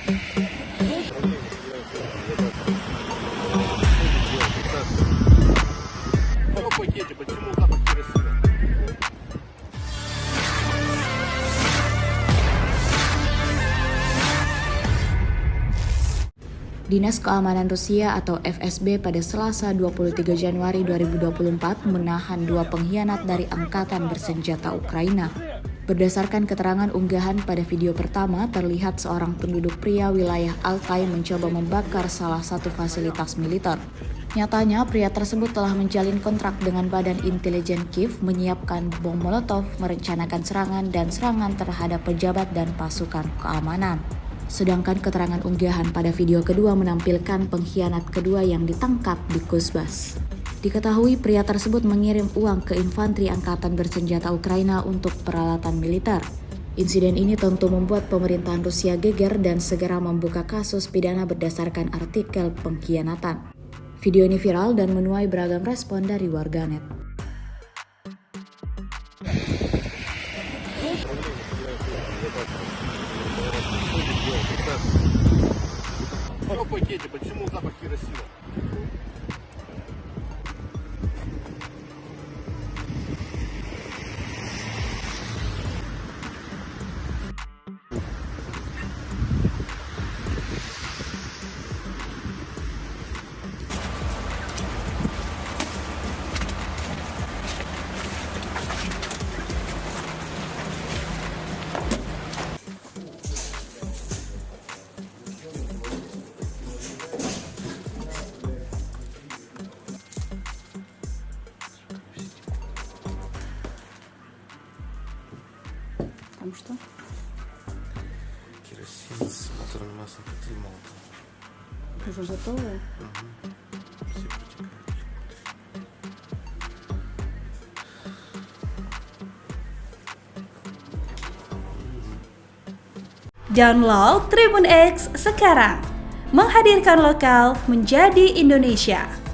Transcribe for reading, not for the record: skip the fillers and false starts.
Dinas Keamanan Rusia atau FSB pada Selasa 23 Januari 2024 menahan 2 pengkhianat dari Angkatan Bersenjata Ukraina. Berdasarkan keterangan unggahan pada video pertama, terlihat seorang penduduk pria wilayah Altai mencoba membakar salah satu fasilitas militer. Nyatanya, pria tersebut telah menjalin kontrak dengan Badan Intelijen Kiev menyiapkan bom Molotov, merencanakan serangan dan serangan terhadap pejabat dan pasukan keamanan. Sedangkan keterangan unggahan pada video kedua menampilkan pengkhianat kedua yang ditangkap di Kuzbas. Diketahui pria tersebut mengirim uang ke infanteri Angkatan Bersenjata Ukraina untuk peralatan militer. Insiden ini tentu membuat pemerintahan Rusia geger dan segera membuka kasus pidana berdasarkan artikel pengkhianatan. Video ini viral dan menuai beragam respon dari warganet. В пакете, почему запах керосина? Там что? Керосин с моторным маслом внутри молота. Уже готовые? Все протекает. Download Tribun X sekarang, menghadirkan lokal menjadi Indonesia.